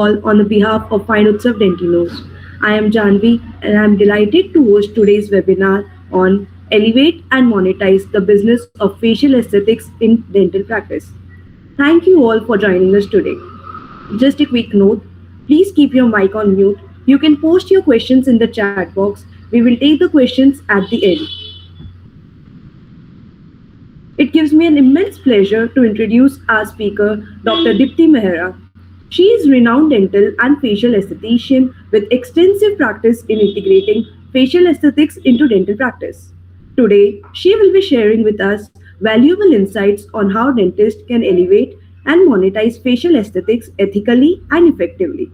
all on the behalf of Fine Utsav Dentinos. I am Janvi and I am delighted to host today's webinar on Elevate and Monetize the Business of Facial Aesthetics in Dental Practice. Thank you all for joining us today. Just a quick note, please keep your mic on mute. You can post your questions in the chat box. We will take the questions at the end. It gives me an immense pleasure to introduce our speaker, Dr. Dipti Mehra. She is renowned dental and facial esthetician with extensive practice in integrating facial aesthetics into dental practice. Today, she will be sharing with us valuable insights on how dentists can elevate and monetize facial aesthetics ethically and effectively.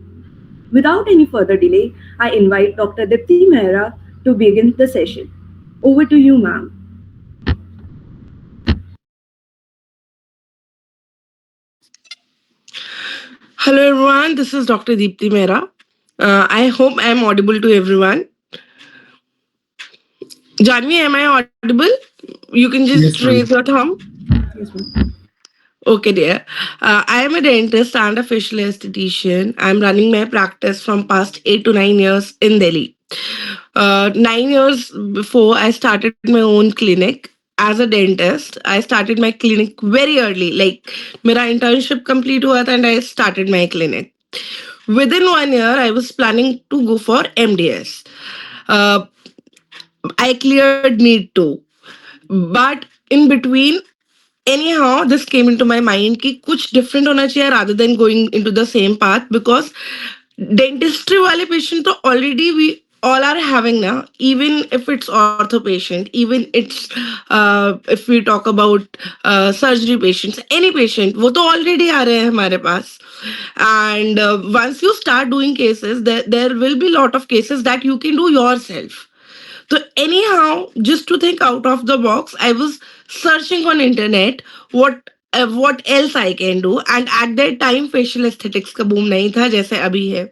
Without any further delay, I invite Dr. Dipti Mehra to begin the session. Over to you, ma'am. Hello everyone, this is Dr. Deepthi Mehra. I hope I am audible to everyone. Janvi, am I audible? You can just Yes, raise ma'am. your thumb. Yes, ma'am. Okay, dear. I am a dentist and a facial esthetician. I'm running my practice from past 8 to 9 years in Delhi. 9 years before I started my own clinic as a dentist. I started my clinic very early. Like, मेरा internship complete हुआ था and I started my clinic. Within 1 year, I was planning to go for MDS. Uh, I cleared need to, but in between, anyhow, this came into my mind कि कुछ different होना चाहिए rather than going into the same path because dentistry वाले patient तो already we all are having now, even if it's ortho patient, even it's if we talk about surgery patients, any patient, वो तो already आ रहे हैं हमारे पास. And once you start doing cases, there will be lot of cases that you can do yourself. So anyhow, just to think out of the box, I was searching on internet what else I can do, and at that time facial aesthetics का boom नहीं था जैसे अभी है.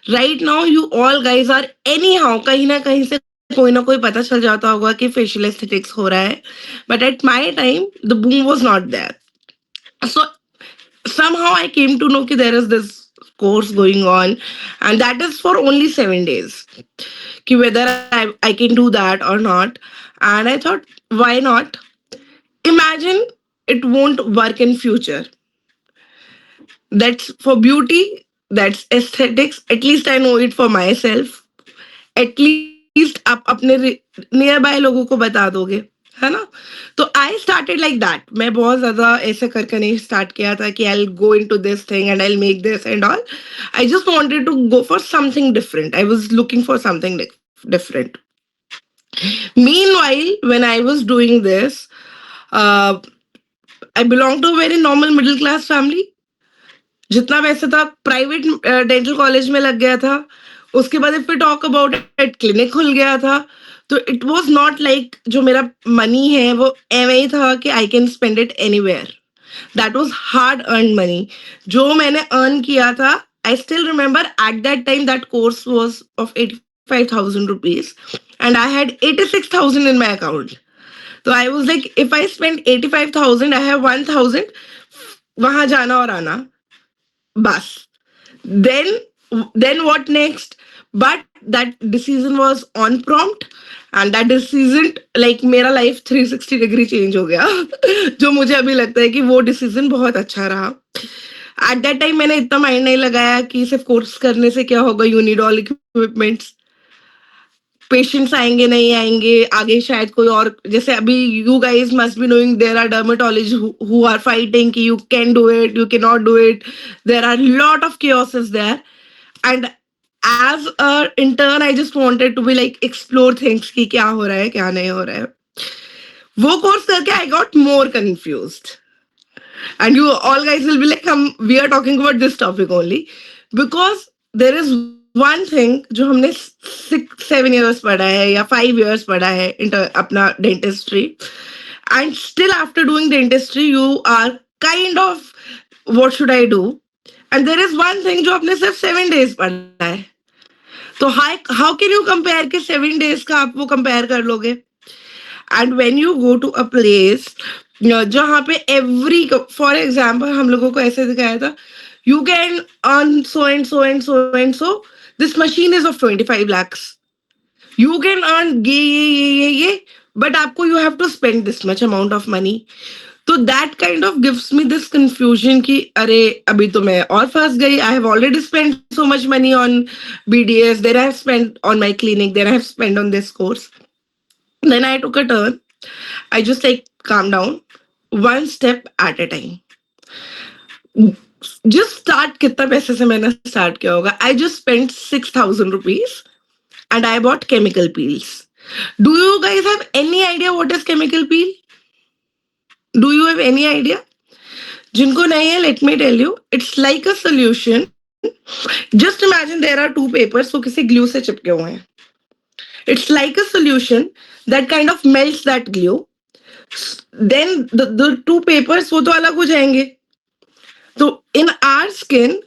Right now you all guys are anyhow कहीं ना कहीं से कोई ना कोई पता चल जाता होगा कि facial aesthetics हो रहा है. But at my time the boom was not there. So somehow I came to know that there is this course going on, and that is for only 7 days. Ki whether I can do that or not. And I thought, why not? Imagine it won't work in future. That's for beauty, that's aesthetics. At least I know it for myself. At least आप अपने near by लोगों को बता दोगे, है ना? तो आई started like that. मैं बहुत ज्यादा ऐसे करके नहीं स्टार्ट किया था कि I go into this thing and I make this and all. I just wanted to go for something different. I was looking for something different. Meanwhile, when I was doing this, uh, I belong to a very normal middle class family. जितना पैसा था private dental college में लग गया था. उसके बाद if we talk about it clinic खुल गया था. तो इट वाज नॉट लाइक जो मेरा मनी है वो एवं ही था कि I can spend it anywhere. That was hard earn money जो मैंने अर्न किया था. I still remember at that time that course was of 85,000 rupees and I had 86,000 in my account. So I was like, if I spend 85,000, I have 1,000 वहां जाना और आना bus. Then what next? But that decision was on prompt, and that decision like मेरा life 360 degree change हो गया. जो मुझे अभी लगता है कि वो decision बहुत अच्छा रहा. At that time मैंने इतना माइंड नहीं लगाया कि सिर्फ कोर्स करने से क्या होगा. You need all equipments. Patients आएंगे नहीं आएंगे आगे शायद कोई और जैसे अभी you guys must be knowing there are dermatologists who are fighting कि you can do it you can not do it. There are lot of chaoses there. And as a intern I just wanted to be like explore things कि क्या हो रहा है क्या नहीं हो रहा है. वो कोर्स करके I got more confused. And you all guys will be like we are talking about this topic only because there is one thing जो हमने 6-7 years पढ़ा है या 5 years पढ़ा है अपना dentistry, and still after doing dentistry you are kind of what should I do, and there is one thing जो आपने सिर्फ 7 days पढ़ा है. तो how can you compare कि 7 days का आप वो compare कर लोगे. And when you go to a place जहाँ पे every for example हम लोगों को ऐसे दिखाया था You can earn so and so and so and so. This machine is of 25 lakhs. You can earn ये, but आपको you have to spend this much amount of money. So that kind of gives me this confusion कि अरे अभी तो मैं और फंस गई. I have already spent so much money on BDS. Then I have spent on my clinic. Then I have spent on this course. Then I took a turn. I just like calm down, one step at a time. Just start कितना पैसे से मैंने start किया होगा. I just spent 6,000 rupees and I bought chemical peels. Do you guys have any idea what is chemical peel? Do you have any idea? जिनको नहीं है, let me tell you, it's like a solution. Just imagine there are two papers, so किसी glue से चिपके हुए हैं. It's like a solution that kind of melts that glue. Then the two papers वो तो अलग हो जाएंगे. So in our skin,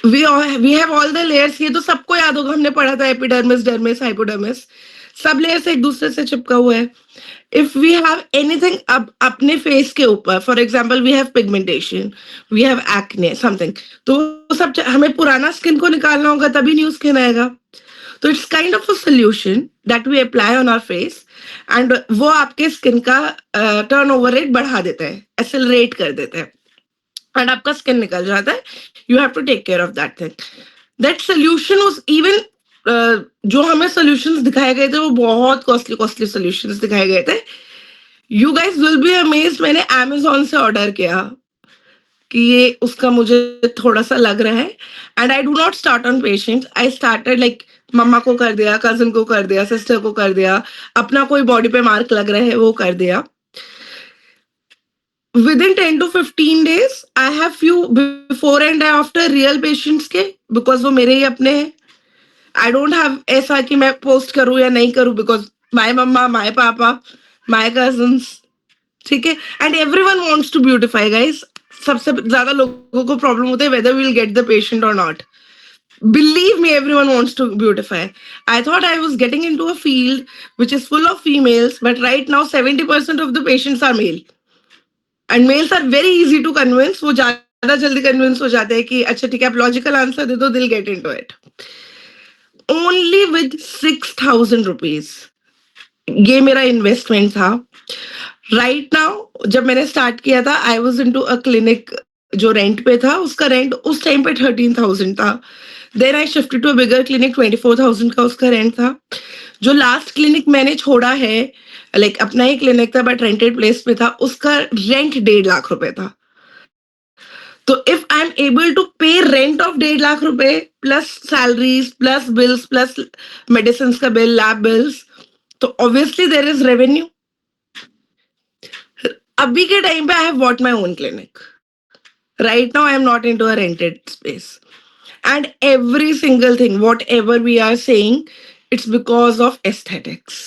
we have all the layers. ये तो सबको याद होगा, हमने पढ़ा था epidermis, dermis, hypodermis. सब layers एक दूसरे से चिपका हुआ है. If we have anything अब अपने face के ऊपर, for example, we have pigmentation, we have acne, something, तो सब हमें पुराना skin को निकालना होगा तभी new skin आएगा. तो it's kind of a solution that we apply on our face and वो आपके स्किन का टर्नओवर रेट बढ़ा देता है, एक्सेलरेट कर देता है एंड आपका स्किन निकल जाता है. You have to take care of that thing. That solution was even जो हमें सॉल्यूशंस दिखाए गए थे वो बहुत कॉस्टली सॉल्यूशंस दिखाए गए थे. You guys will be amazed, मैंने Amazon से ऑर्डर किया कि ये उसका मुझे थोड़ा सा लग रहा है and I do not start on patients. I started like मम्मा को कर दिया, कजिन को कर दिया, सिस्टर को कर दिया, अपना कोई बॉडी पे मार्क लग रहा है वो कर दिया. Within 10 to 15 days, I have few before and after real patients के, because वो मेरे ही अपने हैं. I don't have ऐसा कि मैं पोस्ट करूँ या नहीं करूँ, because my mama, my papa, my cousins, ठीक है. And everyone wants to beautify, guys. सबसे ज्यादा लोगों को प्रॉब्लम होता है whether we'll get the patient or not. Believe me, everyone wants to beautify. I thought I was getting into a field which is full of females, but right now 70% of the patients are male. And males are very easy to convince. वो ज्यादा जल्दी convince हो जाते हैं कि अच्छा ठीक है आप logical answer दे दो, they'll get into it. Only with 6,000 rupees. ये मेरा investment था. Right now, जब मैंने start किया था, I was into a clinic जो रेंट पे था, उसका रेंट उस टाइम पे 13,000 था. Then I shifted to a bigger clinic, 24,000 का उसका रेंट था. जो लास्ट क्लिनिक मैंने छोड़ा है, लाइक अपना ही क्लिनिक था बट रेंटेड प्लेस पे था, उसका रेंट 1.5 लाख रुपए था. तो if I am able to pay rent of 1.5 lakh रुपए plus salaries plus bills plus medicine का बिल, लैब बिल्स, तो ऑब्वियसली देयर इज रेवेन्यू. अभी के टाइम पे I have bought my own clinic. Right now, I am not into a rented space. And every single thing, whatever we are saying, it's because of aesthetics.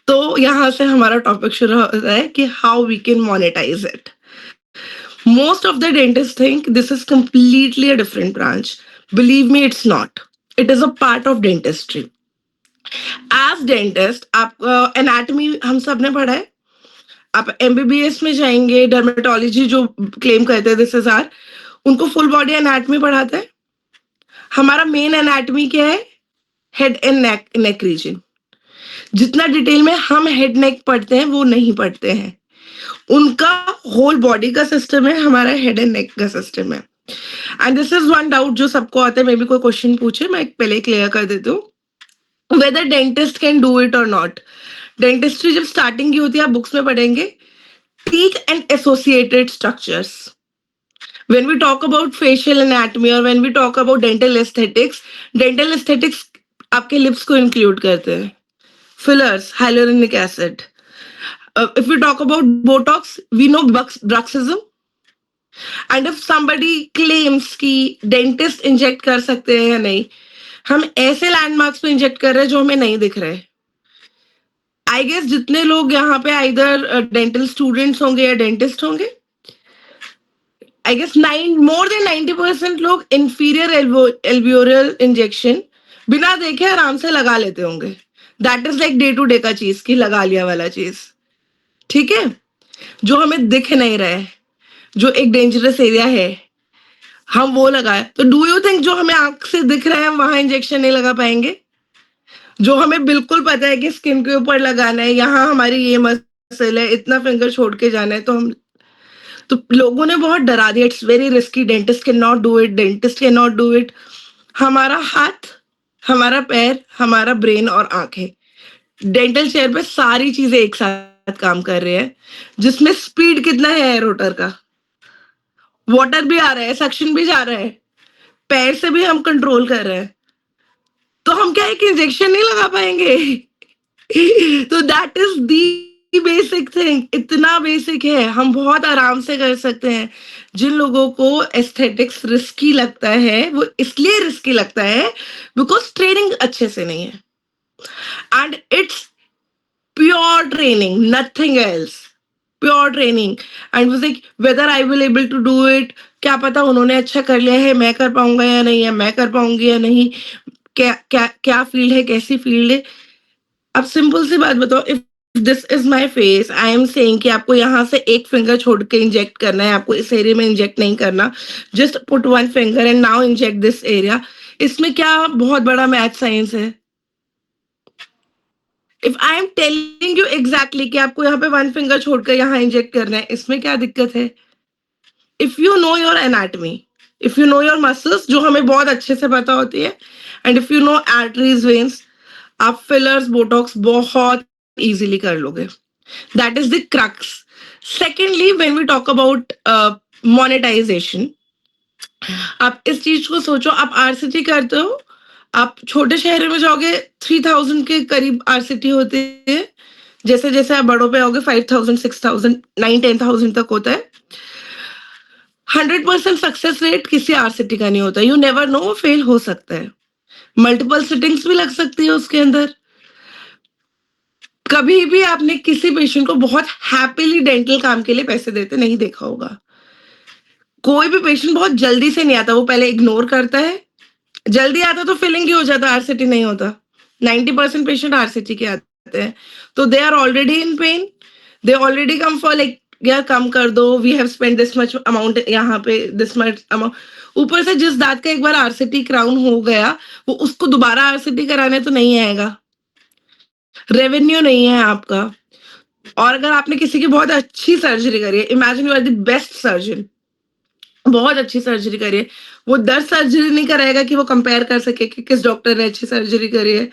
तो यहाँ से हमारा topic शुरू होता है कि how we can monetize it. Most of the dentists think this is completely a different branch. Believe me, it's not. It is a part of dentistry. As dentist, आप anatomy हम सब ने पढ़ा है. आप MBBS में जाएंगे, डर्मेटोलॉजी जो क्लेम करते हैं दिस इज आर, उनको फुल बॉडी एनाटमी पढ़ाते हैं. हमारा मेन एनाटमी क्या है? Head and neck region. जितना डिटेल में हम हेड नेक पढ़ते हैं वो नहीं पढ़ते हैं. उनका होल बॉडी का सिस्टम है, हमारा हेड एंड नेक का सिस्टम है. And this is one doubt जो सबको आता है, मे बी कोई क्वेश्चन पूछे, मैं पहले क्लियर कर देती हूँ. Whether dentist can do it और नॉट. डेंटिस्ट्री जब स्टार्टिंग की होती है आप बुक्स में पढ़ेंगे teeth and associated structures. When we talk about facial anatomy or when we talk about dental aesthetics आपके lips को include करते हैं. Fillers, hyaluronic acid. If we talk about Botox, we know bruxism. And if somebody claims कि dentist inject कर सकते हैं या नहीं, हम ऐसे landmarks पे inject कर रहे हैं जो हमें नहीं दिख रहे. आई गेस जितने लोग यहाँ पे आइदर डेंटल स्टूडेंट्स होंगे या डेंटिस्ट होंगे, आई गेस मोर देन 90% लोग इंफीरियर एल्वियोरल इंजेक्शन बिना देखे आराम से लगा लेते होंगे. That is like day to day का चीज की लगा लिया वाला चीज. ठीक है, जो हमें दिख नहीं रहा है, जो एक डेंजरस एरिया है, हम वो लगाए, तो डू यू थिंक जो हमें आँख से दिख रहा है हम वहाँ इंजेक्शन नहीं लगा पाएँगे? जो हमें बिल्कुल पता है कि स्किन के ऊपर लगाना है, यहाँ हमारी ये मसल है, इतना फिंगर छोड़ के जाना है, तो लोगों ने बहुत डरा दिया, it's very risky, dentist can not do it, dentist can not do it. हमारा हाथ, हमारा पैर, हमारा ब्रेन और आँखें, डेंटल चेयर पे सारी चीज़ें एक साथ काम कर रही है, जिसमें स्पीड कितना है एयर रोटर का? वाटर भी आ रहा है, सक्शन भी जा रहा है, पैर से भी हम कंट्रोल कर रहे हैं। तो हम क्या एक इंजेक्शन नहीं लगा पाएँगे? तो that is the basic thing, इतना बेसिक है, हम बहुत आराम से कर सकते हैं। जिन लोगों को एस्थेटिक्स रिस्की लगता है, वो इसलिए रिस्की लगता है बिकॉज़ ट्रेनिंग अच्छे से नहीं है and it's pure training, nothing else, pure training and was like whether I will able to do it, क्या पता उन्होंने अच्छा कर लिया है, मैं कर पाऊँगा या नहीं, या मैं कर पाऊँगी या नहीं, क्या क्या क्या फील्ड है, कैसी फील्ड है? अब सिंपल सी बात बताओ, if this is my face, I am saying कि आपको यहाँ से एक फिंगर छोड़ के इंजेक्ट करना है, आपको इस एरिया में इंजेक्ट नहीं करना, just put one finger and now inject this area, इसमें क्या बहुत बड़ा मैथ साइंस है? If I am telling you exactly कि आपको यहाँ पे वन फिंगर छोड़कर यहाँ इंजेक्ट करना है, इसमें क्या दिक्कत है? If you know your anatomy, if you know your muscles, जो हमें बहुत अच्छे से पता होती है, and if you know arteries, veins, आप फिलर्स, बोटॉक्स बहुत इजीली कर लोगे। That is the crux. Secondly, when we talk about monetization, आप इस चीज को सोचो, आप आरसीटी करते हो, आप छोटे शहरों में जाओगे 3000 के करीब आरसीटी होती है, जैसे जैसे आप बड़ों पे आओगे 5000, 6000, 9, 10,000 तक होता है। 100% सक्सेस रेट किसी आरसीटी का नहीं होता, यू नेवर नो, वो फेल हो सकता है, मल्टीपल सिटिंग्स भी लग सकती है उसके अंदर। कभी भी आपने किसी पेशेंट को बहुत हैप्पीली डेंटल काम के लिए पैसे देते नहीं देखा होगा। कोई भी पेशेंट बहुत जल्दी से नहीं आता, वो पहले इग्नोर करता है, जल्दी आता तो फिलिंग ही हो जाता, आरसीटी नहीं होता। 90% पेशेंट आरसीटी के आते हैं, तो they are already in pain, they already come for like यार कम कर दो, we have spend this much amount यहाँ पे, दिस मच अमाउंट, ऊपर से जिस दांत का एक बार आरसीटी क्राउन हो गया, वो उसको दोबारा आरसीटी कराने तो नहीं आएगा, रेवेन्यू नहीं है आपका। और अगर आपने किसी की बहुत अच्छी सर्जरी करी है, imagine you are the best surgeon, बहुत अच्छी सर्जरी करी है, वो 10 सर्जरी नहीं कराएगा कि वो कंपेयर कर सके कि किस डॉक्टर ने अच्छी सर्जरी करी है।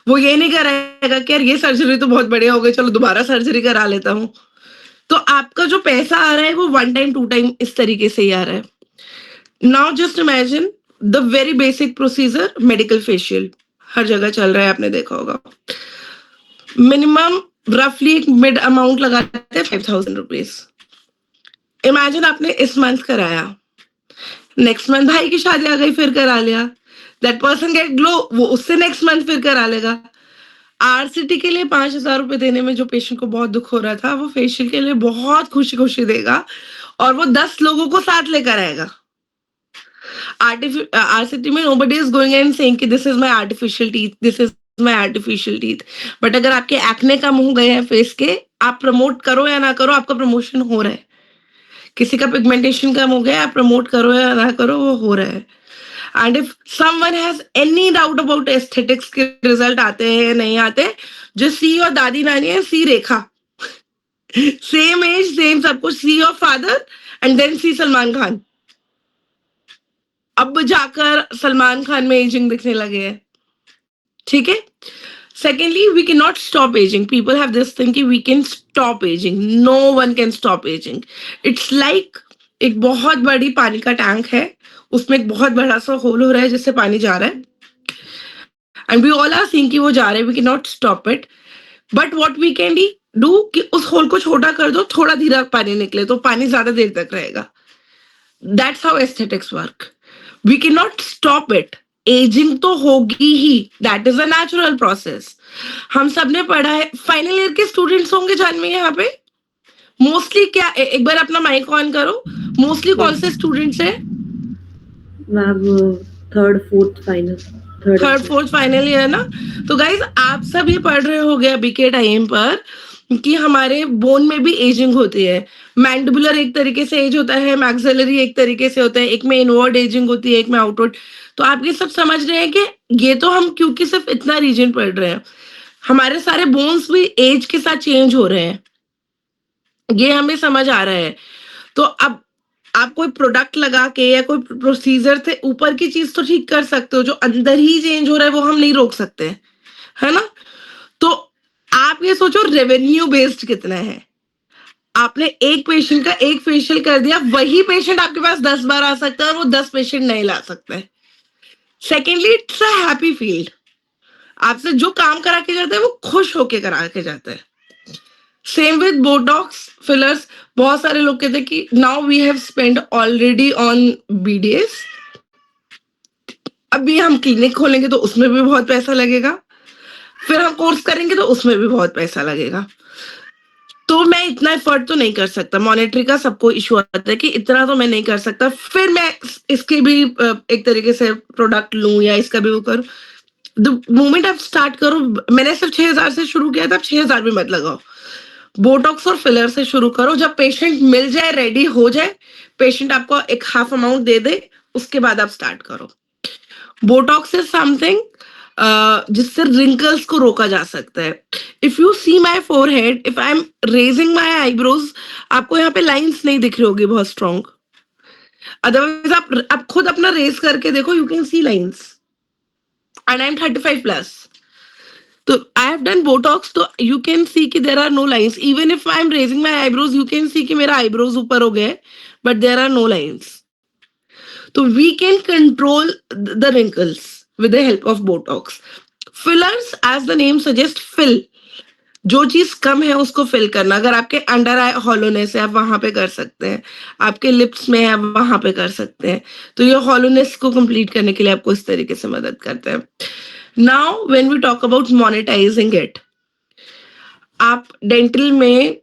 वो ये नहीं कराएगा कि यार ये सर्जरी तो बहुत बढ़िया हो गई, चलो दोबारा सर्जरी करा लेता हूँ। तो आपका जो पैसा आ रहा है वो 1 टाइम 2 टाइम इस तरीके से ही आ रहा है। Now just imagine the very basic procedure, medical facial, हर जगह चल रहा है, आपने देखा होगा। मिनिमम रफली एक मिड अमाउंट लगाते हैं 5000 रुपीज। इमेजिन आपने इस मंथ कराया, नेक्स्ट मंथ भाई की शादी आ गई, फिर करा लिया, दैट पर्सन गेट ग्लो, वो उससे नेक्स्ट मंथ फिर करा लेगा। आरसीटी के लिए 5000 रुपए देने में जो पेशेंट को बहुत दुख हो रहा था, वो फेशियल के लिए बहुत खुशी खुशी देगा, और वो 10 लोगों को साथ लेकर आएगा। आरसीटी में nobody is going and saying कि this is my artificial teeth, this is my artificial teeth. But अगर आपके एक्ने कम हो गए हैं फेस के, आप प्रमोट करो या ना करो, आपका प्रमोशन हो रहा है। किसी का पिगमेंटेशन कम हो गया, आप प्रमोट करो या ना करो, वो हो रहा है। And if someone has any doubt about aesthetics के रिजल्ट आते हैं या नहीं आते, जो सी और दादी नानी है, see Rekha, same age same सब कुछ, see your father and then see Salman Khan. अब जाकर सलमान खान में एजिंग दिखने लगे हैं, ठीक है। Secondly, we can not stop ageing, people have this thing कि we can stop ageing, no one can stop ageing. It's like एक बहुत बड़ी पानी का टैंक है, उसमें एक बहुत बड़ा सा होल हो रहा है जिससे पानी जा रहा है, and we all are seeing कि वो जा रहा है, we can not stop it, but what we can do कि उस होल को छोटा कर दो, थोड़ा धीरे पानी निकले तो पानी ज्यादा देर तक रहेगा। That's how aesthetics work, we can not stop it, ageing तो होगी ही, that is a natural process. हम सबने पढ़ा है, फाइनल ईयर के स्टूडेंट्स होंगे जानवी यहाँ पे मोस्टली, क्या एक बार अपना माइक ऑन करो, मोस्टली कौन से स्टूडेंट्स हैं? Ma'am third fourth final final year ना। तो गाइज आप सब ये पढ़ रहे होगे अभी के टाइम पर कि हमारे बोन में भी एजिंग होती है। मैंडिबुलर एक तरीके से एज होता है, मैक्सिलरी एक तरीके से होता है, एक में इनवर्ड एजिंग होती है, एक में आउटवर्ड। तो आप ये सब समझ रहे हैं कि ये तो हम क्योंकि सिर्फ इतना रीजन पढ़ रहे हैं, हमारे सारे बोन्स भी एज के साथ चेंज हो रहे हैं, ये हमें समझ आ रहा है। तो अब आप कोई प्रोडक्ट लगा के या कोई प्रोसीजर से ऊपर की चीज तो ठीक कर सकते हो, जो अंदर ही चेंज हो रहा है वो हम नहीं रोक सकते, है ना? तो आप ये सोचो रेवेन्यू बेस्ड कितना है। आपने एक पेशेंट का एक फेशियल कर दिया, वही पेशेंट आपके पास 10 बार आ सकता है और वो 10 पेशेंट नहीं ला सकते। Secondly, it's a happy field. आपसे जो काम करा के जाता है वो खुश होके करा के जाता है। Same with botox fillers. बहुत सारे लोग कहते हैं कि now we have spend already on BDS, अभी हम क्लिनिक खोलेंगे तो उसमें भी बहुत पैसा लगेगा, फिर हम कोर्स करेंगे तो उसमें भी बहुत पैसा लगेगा, तो मैं इतना एफर्ट तो नहीं कर सकता। मॉनेटरी का सबको इशू आता है कि इतना तो मैं नहीं कर सकता, फिर मैं इसके भी एक तरीके से प्रोडक्ट लूं या इसका भी वो करूं। द मोमेंट आप स्टार्ट करो, मैंने सिर्फ 6,000 से शुरू किया था, 6,000 भी मत लगाओ। बोटॉक्स और फिलर से शुरू करो, जब पेशेंट मिल जाए, रेडी हो जाए, पेशेंट आपको एक हाफ अमाउंट दे दे, उसके बाद आप स्टार्ट करो। बोटॉक्स इज समथिंग जिससे रिंकल्स को रोका जा सकता है। If you see my forehead, if I am raising my eyebrows, आपको यहाँ पे लाइंस नहीं दिख रही होगी बहुत स्ट्रॉन्ग। अदरवाइज आप खुद अपना रेज करके देखो, you can see lines. And I am 35 plus, तो आई हैव डन बोटॉक्स, तो यू कैन सी कि there are no lines. Even if I am raising my eyebrows, you can see कि मेरा आईब्रोज ऊपर हो गए, but there are no lines. तो we can control the wrinkles with the help of Botox. Fillers, as the name suggests, fill. जो चीज कम है उसको फिल करना। अगर आपके अंडर आई हॉलोनेस है, आप वहां पे कर सकते हैं। आपके लिप्स में है, आप वहां पे कर सकते हैं। तो ये हॉलोनेस को कंप्लीट करने के लिए आपको इस तरीके से मदद करते हैं। Now when we talk about monetizing it, आप डेंटल में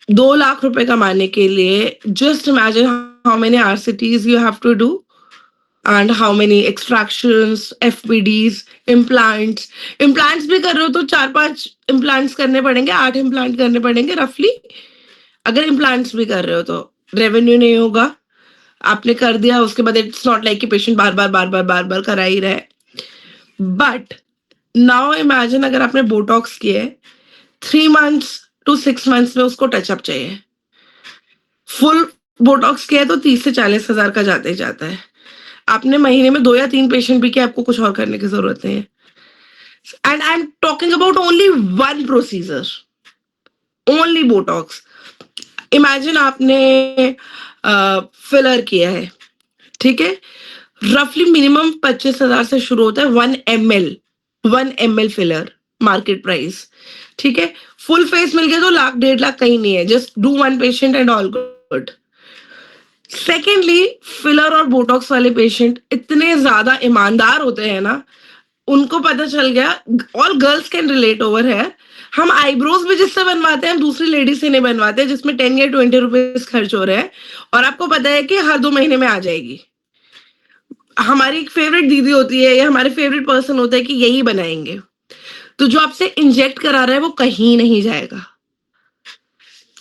2 लाख रुपए कमाने के लिए just imagine how many RCTs you have to do and how many extractions, FPDs, implants. Implants भी कर रहे हो तो 4-5 implants करने पड़ेंगे, 8 implant करने पड़ेंगे रफली। अगर implants भी कर रहे हो तो रेवेन्यू नहीं होगा। आपने कर दिया, उसके बाद इट्स नॉट लाइक कि पेशेंट बार बार करा ही रहे। बट नाउ इमेजिन अगर आपने बोटॉक्स किए 3 months to 6 months में उसको टचअप चाहिए। फुल बोटॉक्स किया तो 30 से 40 हजार का जाते ही जाता है। आपने महीने में 2 या 3 पेशेंट भी किया, आपको कुछ और करने की जरूरत नहीं है। And I am talking about only one procedure, only Botox. Imagine आपने फिलर किया है, ठीक है, रफली मिनिमम 25,000 से शुरू होता है 1 ml फिलर मार्केट प्राइस, ठीक है। फुल फेस मिल गया तो 1 लाख 1.5 लाख कहीं नहीं है। Just do 1 patient and all good. Secondly, filler और बोटॉक्स वाले पेशेंट इतने ज्यादा ईमानदार होते हैं ना, उनको पता चल गया, all girls can relate over है, हम आईब्रोज भी जिससे बनवाते हैं, हम दूसरी लेडी से नहीं बनवाते जिसमें 10 या 20 रुपीज खर्च हो रहे हैं, और आपको पता है कि हर 2 महीने में आ जाएगी। हमारी एक फेवरेट दीदी होती है या हमारे फेवरेट पर्सन होता है कि यही बनाएंगे, तो जो आपसे इंजेक्ट करा रहा है वो कहीं नहीं जाएगा।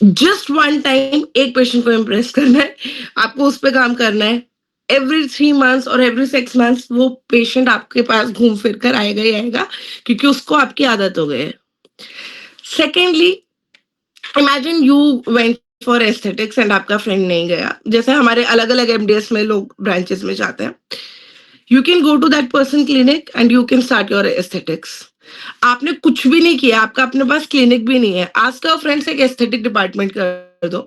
जस्ट 1 टाइम एक पेशेंट को इम्प्रेस करना है, आपको उस पर काम करना है। एवरी 3 months और एवरी 6 months वो पेशेंट आपके पास घूम फिर कर आएगा ही आएगा, क्योंकि उसको आपकी आदत हो गई है। Secondly, imagine you went for aesthetics and आपका फ्रेंड नहीं गया। जैसे हमारे अलग अलग एमडीएस में लोग ब्रांचेस में जाते हैं, you can go to that person clinic and you can start your aesthetics. आपने कुछ भी नहीं किया, आपका अपने पास क्लिनिक भी नहीं है, आज का फ्रेंड से एक एस्थेटिक डिपार्टमेंट कर दो,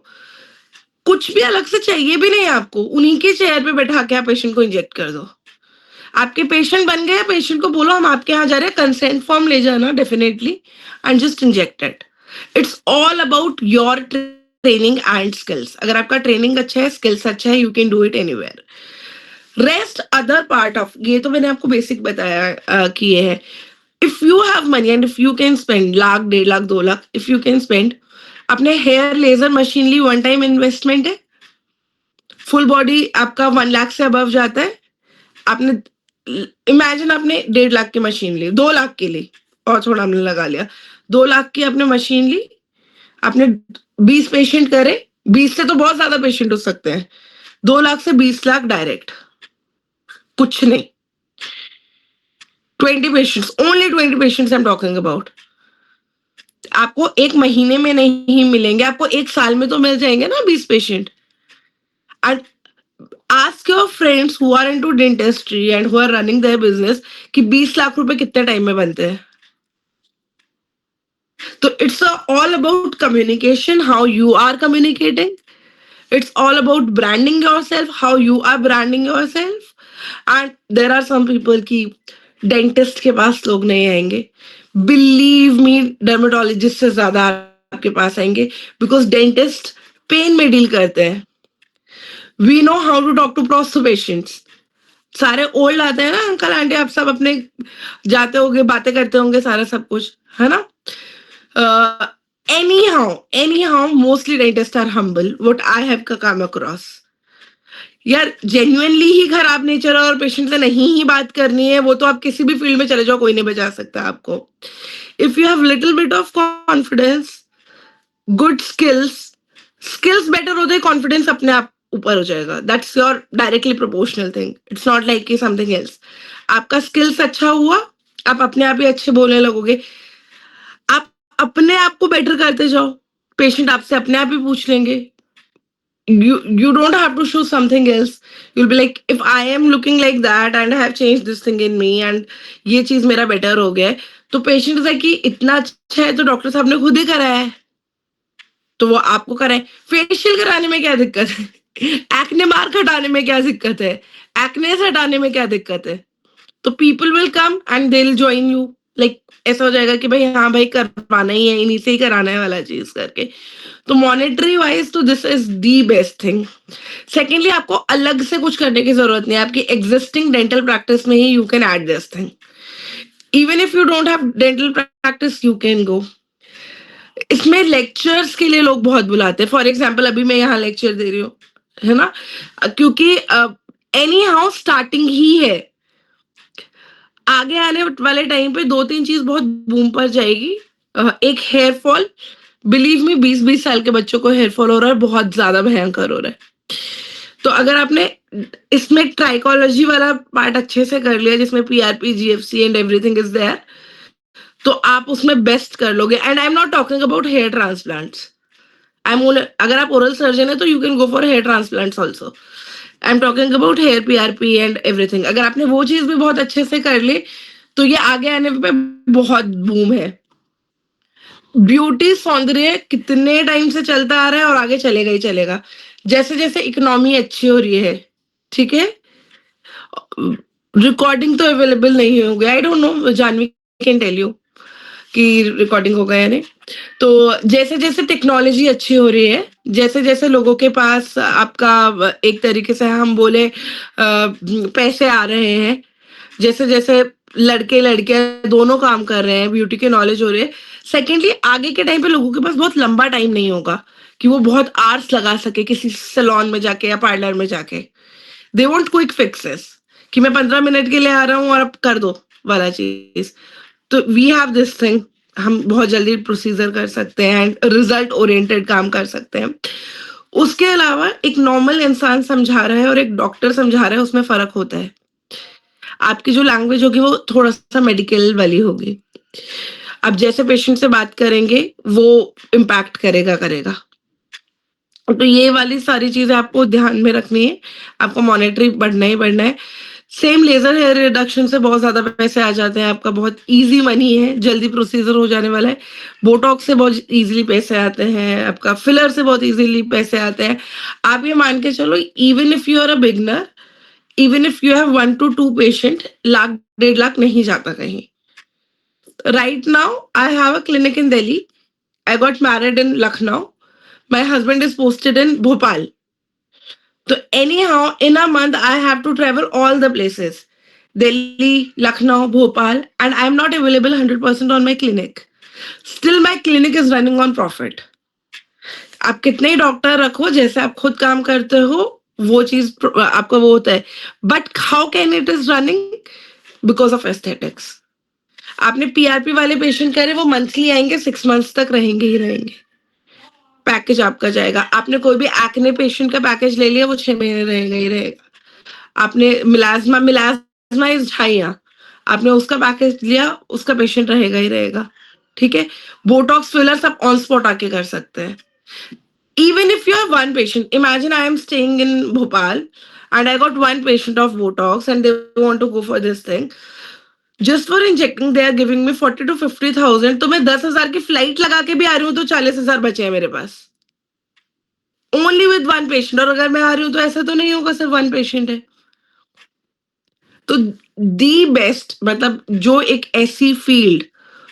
कुछ भी अलग से चाहिए भी नहीं आपको, उन्हीं के चेयर पे बैठा के आप पेशेंट को इंजेक्ट कर दो। आपके पेशेंट बन गए, पेशेंट को बोलो हम आपके यहाँ जा रहे हैं, कंसेंट फॉर्म ले जाना definitely, and just inject it. It's all about your training and skills. अगर आपका ट्रेनिंग अच्छा है, स्किल्स अच्छा है, you can do it anywhere. Rest other part of, ये तो मैंने आपको बेसिक बताया कि ये है। If you have money and if you can spend 1 lakh 1.5 lakh 2 lakh, if you can spend, अपने हेयर लेजर मशीन ली, 1 टाइम इन्वेस्टमेंट है। फुल बॉडी आपका 1 लाख से अबव जाता है। आपने इमेजिन आपने 1.5 लाख की मशीन ली, 2 लाख की ली और थोड़ा हमने लगा लिया, 2 लाख की आपने मशीन ली, आपने 20 पेशेंट करे, 20 से तो बहुत ज्यादा पेशेंट हो सकते हैं, 2 लाख से 20 लाख डायरेक्ट, कुछ नहीं। 20 patients, only 20 patients I am talking about. आपको 1 महीने में नहीं मिलेंगे, आपको 1 साल में तो मिल जाएंगे ना 20 patient. And ask your friends who are into dentistry and who are running their business कि 20 लाख रुपए कितने टाइम में बनते हैं। तो it's all about communication, how you are communicating. It's all about branding yourself, how you are branding yourself. And there are some people की dentist के पास लोग नहीं आएंगे, बिलीव मी, डर्मेटोलॉजिस्ट से ज्यादा आपके पास आएंगे, बिकॉज डेंटिस्ट पेन में डील करते हैं। We know how to talk to prostho patients. सारे ओल्ड आते हैं ना अंकल आंटी, आप सब अपने जाते होंगे, बातें करते होंगे, सारा सब कुछ है ना। anyhow, mostly dentists are humble. What I have come across. यार जेन्युइनली ही खराब नेचर और पेशेंट से नहीं ही बात करनी है, वो तो आप किसी भी फील्ड में चले जाओ, कोई नहीं बचा सकता आपको। If you have little bit of confidence, good skills better होते, कॉन्फिडेंस अपने आप ऊपर हो जाएगा। That's your directly proportional thing, it's not like कि समथिंग एल्स। आपका स्किल्स अच्छा हुआ, आप अपने आप ही अच्छे बोलने लगोगे। आप अपने आप को बेटर करते जाओ, पेशेंट आपसे अपने आप ही पूछ लेंगे। You don't have to show something else. You'll be like, if I am looking like that and I have changed this thing in me and ये चीज मेरा बेटर हो गया है, तो पेशेंट है कि इतना अच्छा है तो डॉक्टर साहब ने खुद ही कराया है, तो वो आपको कराए। फेशियल कराने में क्या दिक्कत है? एक्ने मार्क हटाने में क्या दिक्कत है? एक्ने से हटाने में क्या दिक्कत है? तो people will come and they will join you. Like ऐसा हो जाएगा कि भाई हाँ भाई करवाना ही है, इन्हीं से ही कराना है वाला चीज करके। तो मॉनेटरी वाइज तो this is the best thing. Secondly, आपको अलग से कुछ करने की जरूरत नहीं है, आपकी एग्जिस्टिंग डेंटल प्रैक्टिस में ही you can add this thing. Even if you don't have dental practice, you can go. इसमें लेक्चर्स के लिए लोग बहुत बुलाते हैं। फॉर एग्जाम्पल अभी मैं यहाँ लेक्चर दे रही हूँ, है ना, क्योंकि एनी हाउ स्टार्टिंग ही है। आगे आने वाले टाइम पे 2-3 चीज बहुत बूम पर जाएगी। एक हेयर फॉल, बिलीव मी 20-20 साल के बच्चों को हेयर फॉल हो रहा है, बहुत ज्यादा भयंकर हो रहा है। तो अगर आपने इसमें ट्राइकोलॉजी वाला पार्ट अच्छे से कर लिया, जिसमें PRP, GFC and everything is there, तो आप उसमें बेस्ट कर लोगे। And I am not talking about hair transplants. अगर आप ओरल सर्जन है तो you can go for hair transplants also. I am talking about hair PRP and everything. अगर आपने वो चीज भी बहुत अच्छे से कर ली, तो ये आगे आने पे बहुत बूम है। ब्यूटी, सौंदर्य कितने टाइम से चलता आ रहा है और आगे चलेगा ही चलेगा। जैसे जैसे इकोनॉमी अच्छी हो रही है, ठीक है, रिकॉर्डिंग तो अवेलेबल नहीं हो गया, I don't know, Janvi can tell you कि रिकॉर्डिंग हो गया है नहीं। तो जैसे जैसे टेक्नोलॉजी अच्छी हो रही है, जैसे जैसे लोगों के पास आपका एक तरीके से हम बोले पैसे आ रहे हैं, जैसे जैसे लड़के लड़कियां दोनों काम कर रहे हैं, ब्यूटी की नॉलेज हो रही है। सेकेंडली, आगे के टाइम पे लोगों के पास बहुत लंबा टाइम नहीं होगा कि वो बहुत आवर्स लगा सके किसी सैलून में जाके या पार्लर में जाके। दे वांट क्विक फिक्सेस कि मैं 15 मिनट के लिए आ रहा हूँ और अब कर दो वाला चीज। तो वी हैव दिस थिंग, हम बहुत जल्दी प्रोसीजर कर सकते हैं एंड रिजल्ट ओरिएंटेड काम कर सकते हैं। उसके अलावा एक नॉर्मल इंसान समझा रहा है और एक डॉक्टर समझा रहा है, उसमें फर्क होता है। आपकी जो लैंग्वेज होगी वो थोड़ा सा मेडिकल वाली होगी। आप जैसे पेशेंट से बात करेंगे वो इम्पैक्ट करेगा। तो ये वाली सारी चीजें आपको ध्यान में रखनी है, आपको मॉनिटरी बढ़ना ही बढ़ना है। सेम लेजर हेयर रिडक्शन से बहुत ज्यादा पैसे आ जाते हैं, आपका बहुत इजी मनी है, जल्दी प्रोसीजर हो जाने वाला है। बोटॉक्स से बहुत इजीली पैसे आते हैं, आपका फिलर से बहुत इजीली पैसे आते हैं। आप ये मान के चलो, even if you are a beginner, even if you have 1 to 2 patient, 1,00,000-1.5 lakh नहीं जाता कहीं। Right now, I have a clinic in Delhi. I got married in Lucknow. My husband is posted in Bhopal. So anyhow, in a month, I have to travel all the places. Delhi, Lucknow, Bhopal, and I'm not available 100% on my clinic. Still, my clinic is running on profit. आप कितने ही doctor रखो, जैसे आप खुद काम करते हो वो चीज आपका वो होता है। But how can it is running? Because of aesthetics. आपने पीआरपी वाले पेशेंट करे, वो मंथली आएंगे, 6 months तक रहेंगे ही रहेंगे। पैकेज आपका जाएगा। आपने कोई भी एक्ने पेशेंट का पैकेज ले लिया, वो 6 महीने रहेगा ही रहेगा। आपने मिलाज़्मा मिलाज़्मा इज़ झाइयाँ, आपने उसका पैकेज लिया, उसका पेशेंट रहेगा ही रहेगा, ठीक है? बोटॉक्स फिलर्स आप ऑन स्पॉट आके कर सकते हैं। Even if you have one patient, imagine I am staying in Bhopal and I got one patient of Botox and they want to go for this thing. Just for injecting, they are giving me 40 to 50,000. तो मैं 10,000 की flight लगा के भी आ रही हूँ तो 40,000 बचे हैं मेरे पास। Only with one patient. और अगर मैं आ रही हूँ तो ऐसा तो नहीं होगा सिर्फ वन पेशेंट है। तो दी बेस्ट मतलब जो एक ऐसी फील्ड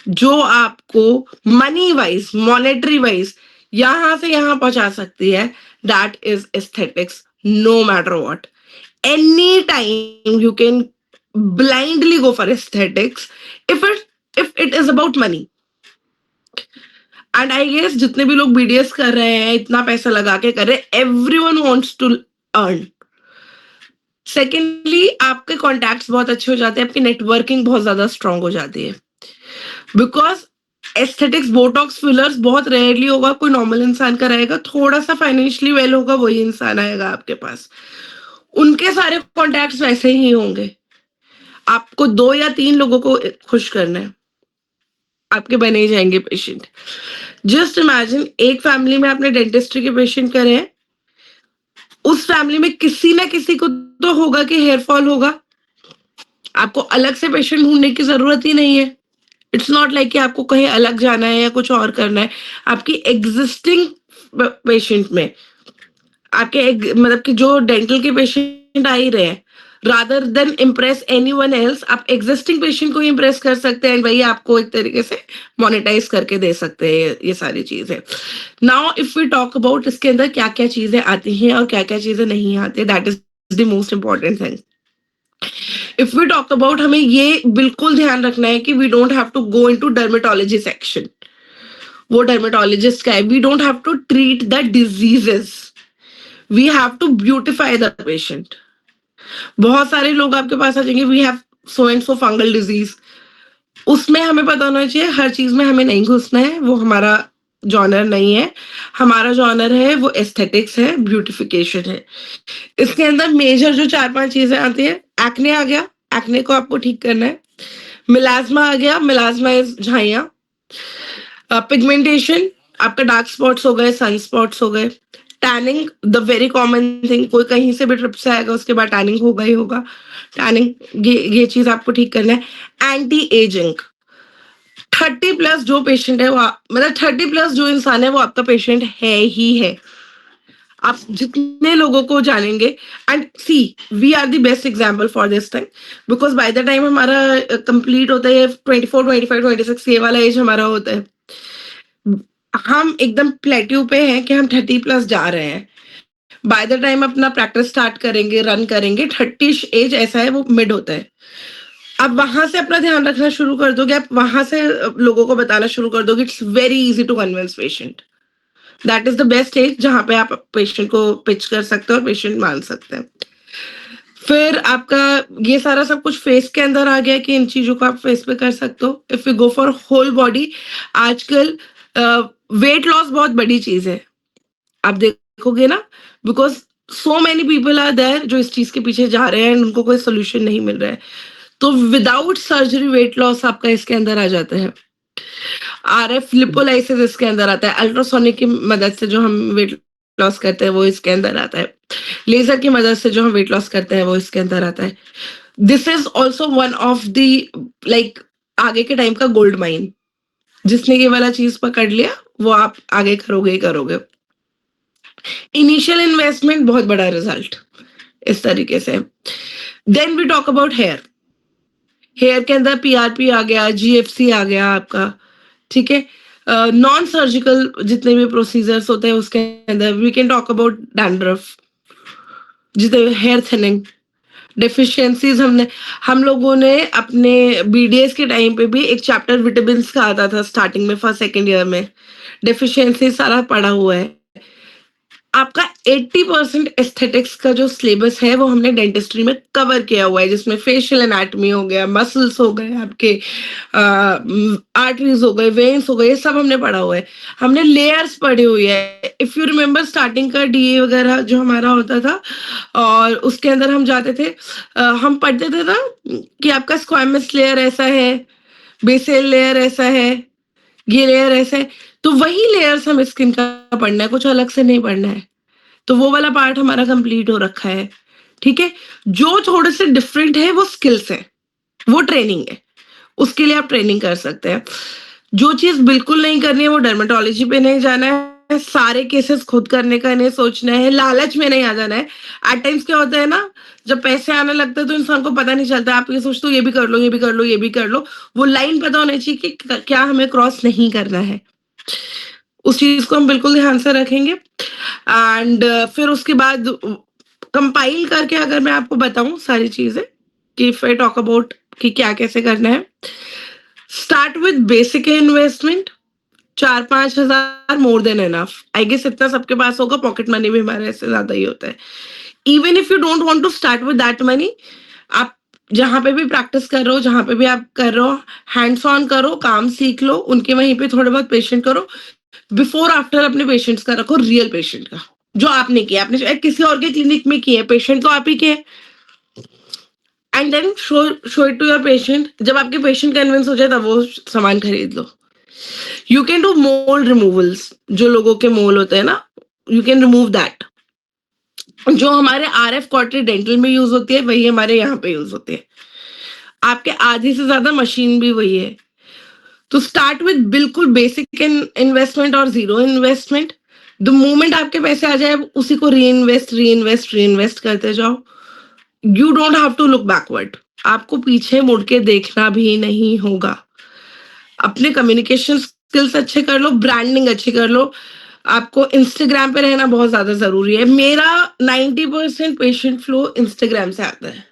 जो आपको मनी वाइज मॉनेटरी वाइज यहां से यहां पहुंचा सकती है, that is aesthetics. No matter what, any time you can blindly go for aesthetics if it is about money. And I guess जितने भी लोग बीडीएस कर रहे हैं, इतना पैसा लगा के कर रहे हैं, everyone wants to earn. Secondly आपके कॉन्टैक्ट्स बहुत अच्छे हो जाते हैं, आपकी नेटवर्किंग बहुत ज्यादा स्ट्रांग हो जाती है। बिकॉज एस्थेटिक्स बोटॉक्स फिलर्स बहुत रेयरली होगा कोई नॉर्मल इंसान कराएगा, थोड़ा सा फाइनेंशियली वेल होगा वही इंसान आएगा आपके पास। उनके सारे कॉन्टैक्ट्स वैसे ही होंगे। आपको 2 या 3 लोगों को खुश करना है, आपके बने ही जाएंगे पेशेंट। जस्ट इमेजिन एक फैमिली में आपने डेंटिस्ट्री के पेशेंट करे हैं, उस फैमिली में किसी ना किसी को तो होगा कि हेयर फॉल होगा। आपको अलग से पेशेंट ढूंढने की जरूरत ही नहीं है। इट्स नॉट लाइक कि आपको कहीं अलग जाना है या कुछ और करना है। आपकी एग्जिस्टिंग पेशेंट में मतलब कि जो डेंटल के पेशेंट आ ही रहे हैं, rather than impress anyone else, आप एग्जिस्टिंग पेशेंट को इम्प्रेस कर सकते हैं, वही आपको एक तरीके से मोनेटाइज करके दे सकते हैं ये सारी चीजें। Now if we talk about इसके अंदर क्या क्या चीजें आती हैं और क्या क्या चीजें नहीं आती, that is the most important thing. If we talk about, हमें ये बिल्कुल ध्यान रखना है कि we don't have to go into dermatology section. वो डर्मेटोलॉजिस्ट का है, we don't have to treat the diseases, we have to beautify the patient. बहुत सारे लोग आपके पास आ जाएंगे, we have so and so fungal disease, उसमें हमें पता होना चाहिए हर चीज में हमें नहीं घुसना है, वो हमारा जॉनर नहीं है। हमारा जॉनर है वो एस्थेटिक्स है, ब्यूटिफिकेशन है। इसके अंदर मेजर जो 4-5 चीजें आती है, एक्ने आ गया, एक्ने को आपको ठीक करना है। मिलाज्मा आ गया, मिलाज्मा इज झाइयां। पिगमेंटेशन, आपका डार्क स्पॉट्स हो गए, सन स्पॉट्स हो गए। Tanning, the very common thing, कोई कहीं से भी ट्रिप से आएगा उसके बाद टैनिंग होगा ही होगा। टैनिंग, ये चीज आपको ठीक करना है। एंटी एजिंग, 30 प्लस जो पेशेंट है वो मतलब 30 प्लस जो इंसान है वो आपका पेशेंट है ही है। आप जितने लोगों को जानेंगे, and see we are the best example for this thing, because by the time हमारा कंप्लीट होता है 24, 25, 26 ये वाला एज हमारा होता है, हम एकदम प्लेट्यू पे हैं कि हम 30 प्लस जा रहे हैं। बाय द टाइम अपना प्रैक्टिस स्टार्ट करेंगे, रन करेंगे, 30 एज ऐसा है वो मिड होता है। आप वहां से अपना ध्यान रखना शुरू कर दोगे, आप वहां से लोगों को बताना शुरू कर दोगे, it's very easy to convince patient. That is the best age जहां पे आप पेशेंट को पिच कर सकते हो और पेशेंट मान सकते हैं। फिर आपका ये सारा सब कुछ फेस के अंदर आ गया कि इन चीजों को आप फेस पे कर सकते हो। If you go for whole body, आजकल वेट लॉस बहुत बड़ी चीज है, आप देखोगे ना, because so many people are there जो इस चीज के पीछे जा रहे हैं, उनको कोई सोल्यूशन नहीं मिल रहा है। तो विदाउट सर्जरी वेट लॉस आपका इसके अंदर आ जाता है। आरएफ लिपोलाइसिस इसके अंदर आता है, अल्ट्रासोनिक की मदद से जो हम वेट लॉस करते हैं वो इसके अंदर आता है, लेजर की मदद से जो हम वेट लॉस करते हैं वो इसके अंदर आता है। This is also one of the like आगे के टाइम का गोल्ड माइन। जिसने ये वाला चीज पकड़ लिया वो आप आगे करोगे ही करोगे। इनिशियल इन्वेस्टमेंट, बहुत बड़ा रिजल्ट, इस तरीके से। Then we talk about hair. Hair के अंदर पीआरपी आ गया, जीएफसी आ गया आपका, ठीक है। नॉन सर्जिकल जितने भी प्रोसीजर्स होते हैं उसके अंदर we can talk about dandruff, जितने हेयर थिनिंग, डेफिशिएंसीज। हम लोगों ने अपने बीडीएस के टाइम पे भी एक चैप्टर विटामिन का आता था स्टार्टिंग में, फर्स्ट सेकेंड ईयर में, डेफिशिएंसी सारा पढ़ा हुआ है। आपका 80% एस्थेटिक्स का जो सिलेबस है वो हमने डेंटिस्ट्री में कवर किया हुआ है, जिसमें फेशियल एनाटॉमी हो गया, मसल्स हो गए, आपके आर्टरीज हो गए, वेन्स हो गए, ये सब हमने पढ़ा हुआ है। हमने लेयर्स पढ़ी हुई है। इफ यू रिमेम्बर स्टार्टिंग का डीए वगैरह जो हमारा होता था, और उसके अंदर हम जाते थे, हम पढ़ते थे ना कि आपका स्क्वैमस लेयर ऐसा है, बेसल लेयर ऐसा है, ये लेयर ऐसा है। तो वही लेयर्स हमें स्किन का पढ़ना है, कुछ अलग से नहीं पढ़ना है। तो वो वाला पार्ट हमारा कंप्लीट हो रखा है। ठीक है? जो थोड़े से डिफरेंट है वो स्किल्स है, वो ट्रेनिंग है। उसके लिए आप ट्रेनिंग कर सकते हैं। जो चीज़ बिल्कुल नहीं करनी है वो डर्मेटोलॉजी पे नहीं जाना है, सारे केसेस खुद करने का नहीं सोचना है, लालच में नहीं आ जाना है। एट टाइम्स क्या होता है ना, जब पैसे आने लगते हैं तो इंसान को पता नहीं चलता, आप ये सोचते हो ये भी कर लो, ये भी कर लो, ये भी कर लो। वो लाइन पता होनी चाहिए कि क्या हमें क्रॉस नहीं करना है। उस चीज़ को हम बिल्कुल ध्यान से रखेंगे। एंड फिर उसके बाद कंपाइल करके अगर मैं आपको बताऊं सारी चीजें, कि इफ आई टॉक अबाउट कि क्या कैसे करना है, स्टार्ट विद बेसिक इन्वेस्टमेंट। 4-5 हजार more than enough, I guess इतना सबके पास होगा, पॉकेट मनी भी हमारे ऐसे ज्यादा ही होता है। Even if you don't want to start with that money, आप जहां पे भी प्रैक्टिस कर रहे हो, जहां पे भी आप कर रहे हो, हैंड्स ऑन करो, काम सीख लो, उनके वहीं पे थोड़े बहुत पेशेंट करो। बिफोर आफ्टर अपने पेशेंट्स का रखो, रियल पेशेंट का, जो आपने किया, आपने शायद किसी और के क्लिनिक में किए, पेशेंट तो आप ही के। And then show it to your patient. जब आपके पेशेंट कन्विंस हो जाए तब वो सामान खरीद लो। You can do mole removals, जो लोगों के मोल होते हैं ना, यू कैन रिमूव दैट। जो हमारे RF क्वार्टरी डेंटल में यूज होती है वही हमारे यहाँ पे यूज होती है। आपके आधी से ज्यादा मशीन भी वही है। तो स्टार्ट विद बिल्कुल बेसिक इन्वेस्टमेंट और जीरो इन्वेस्टमेंट। द मोमेंट आपके पैसे आ जाए उसी को री इन्वेस्ट री इन्वेस्ट री इन्वेस्ट करते जाओ। You don't have to look backward, आपको पीछे मुड़ के देखना भी नहीं होगा। अपने कम्युनिकेशन स्किल्स अच्छे कर लो, ब्रांडिंग अच्छी कर लो। आपको इंस्टाग्राम पे रहना बहुत ज्यादा जरूरी है। मेरा 90% पेशेंट फ्लो इंस्टाग्राम से आता है,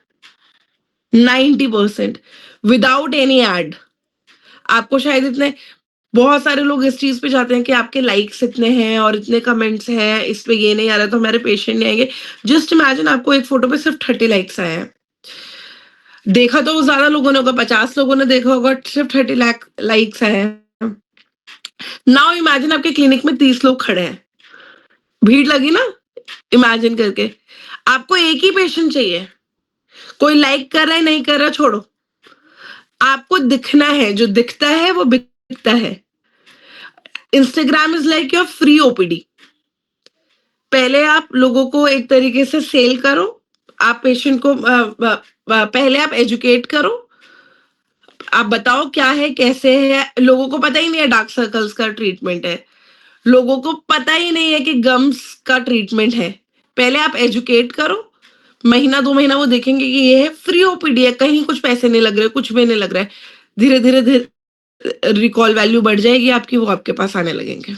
90% विदाउट एनी एड। आपको शायद इतने बहुत सारे लोग इस चीज पे जाते हैं कि आपके लाइक्स इतने हैं और इतने कमेंट्स हैं, इस पे ये नहीं आ रहा तो हमारे पेशेंट नहीं आएंगे। जस्ट इमेजिन आपको एक फोटो पे सिर्फ 30 लाइक्स आए हैं। देखा तो ज्यादा लोगों ने होगा, 50 लोगों ने देखा होगा, सिर्फ 30 लाख लाइक्स आए हैं। नाउ इमेजिन आपके क्लिनिक में 30 लोग खड़े हैं, भीड़ लगी ना, इमेजिन करके। आपको एक ही पेशेंट चाहिए, कोई लाइक कर रहा है नहीं कर रहा छोड़ो, आपको दिखना है, जो दिखता है वो बिकता है। Instagram is like your free OPD. पहले आप लोगों को एक तरीके से सेल करो, आप पेशेंट को पहले आप एजुकेट करो, आप बताओ क्या है कैसे है। लोगों को पता ही नहीं है डार्क सर्कल्स का ट्रीटमेंट है, लोगों को पता ही नहीं है कि गम्स का ट्रीटमेंट है। पहले आप एजुकेट करो, महीना 2 महीना वो देखेंगे कि ये है, फ्री ओपीडी है, कहीं कुछ पैसे नहीं लग रहे, कुछ भी नहीं लग रहा है। धीरे धीरे धीरे रिकॉल वैल्यू बढ़ जाएगी आपकी, वो आपके पास आने लगेंगे।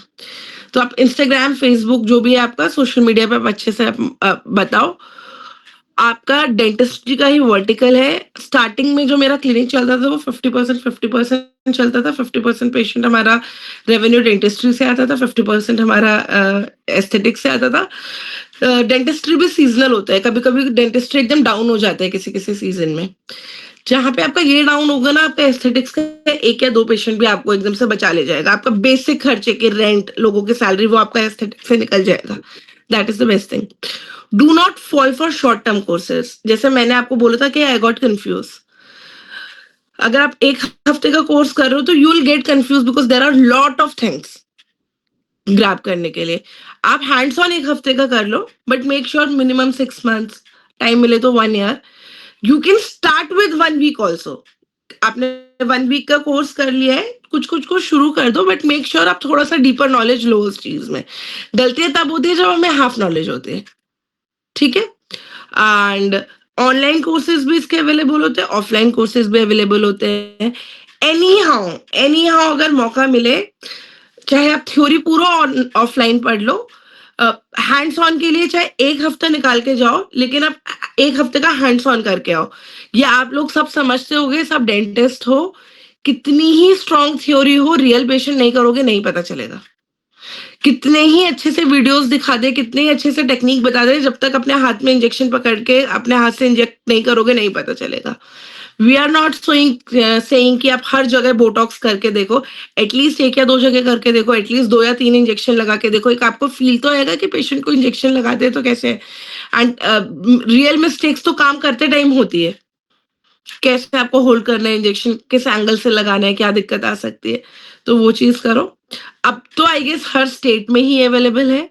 तो आप इंस्टाग्राम, फेसबुक, जो भी है आपका सोशल मीडिया पे आप अच्छे से बताओ। आपका डेंटिस्ट्री का ही वर्टिकल है। स्टार्टिंग में जो मेरा क्लिनिक चलता था वो 50% चलता था। 50% पेशेंट हमारा रेवेन्यू डेंटिस्ट्री से आता था, 50% हमारा एस्थेटिक से आता था। डेंटिस्ट्री भी सीजनल होता है, कभी कभी डेंटिस्ट्री एकदम डाउन हो जाता है किसी किसी सीजन में। जहां पे आपका ये डाउन होगा ना, आपका एस्थेटिक्स का 1 या 2 पेशेंट भी आपको एकदम से बचा ले जाएगा। आपका बेसिक खर्चे के रेंट, लोगों की सैलरी, वो आपका एस्थेटिक्स से निकल जाएगा। That is the best thing. Do not fall for short term courses. जैसे मैंने आपको बोला था कि आई गॉट कंफ्यूज। अगर आप 1 हफ्ते का कोर्स कर रहे हो तो you will get confuse because there are lot of things grab करने के लिए। आप हैंड्स ऑन 1 हफ्ते का कर लो, but make sure minimum 6 months, time मिले तो 1 year. You can start with 1 week also. आपने 1 वीक का कोर्स कर लिया है, कुछ कुछ को शुरू कर दो, बट मेक श्योर आप थोड़ा सा डीपर नॉलेज लो उस चीज में। गलतियां तब होती है जब हमें हाफ नॉलेज होती है। ठीक है? एंड ऑनलाइन कोर्सेज भी इसके अवेलेबल होते हैं, ऑफलाइन कोर्सेज भी अवेलेबल होते हैं। एनी हाउ अगर मौका मिले, चाहे आप थ्योरी पूरा ऑफलाइन पढ़ लो, हैंड्स ऑन के लिए चाहे 1 हफ्ता निकाल के जाओ, लेकिन आप 1 हफ्ते का हैंड्स ऑन करके आओ। ये आप लोग सब समझते होगे, सब डेंटिस्ट हो, कितनी ही स्ट्रॉन्ग थ्योरी हो, रियल पेशेंट नहीं करोगे नहीं पता चलेगा। कितने ही अच्छे से वीडियोस दिखा दे, कितने ही अच्छे से टेक्निक बता दे, जब तक अपने हाथ में इंजेक्शन पकड़ के अपने हाथ से इंजेक्ट नहीं करोगे नहीं पता चलेगा। वी आर नॉट सेइंग कि आप हर जगह बोटॉक्स करके देखो, एटलीस्ट 1 या 2 जगह करके देखो, एटलीस्ट 2 या 3 इंजेक्शन लगा के देखो, एक आपको फील तो आएगा कि पेशेंट को इंजेक्शन लगाते हैं तो कैसे है। एंड रियल मिस्टेक्स तो काम करते टाइम होती है। कैसे आपको होल्ड करना है इंजेक्शन, किस एंगल से लगाना है, क्या दिक्कत आ सकती है, तो वो चीज करो। अब तो आई गेस हर स्टेट में ही अवेलेबल है,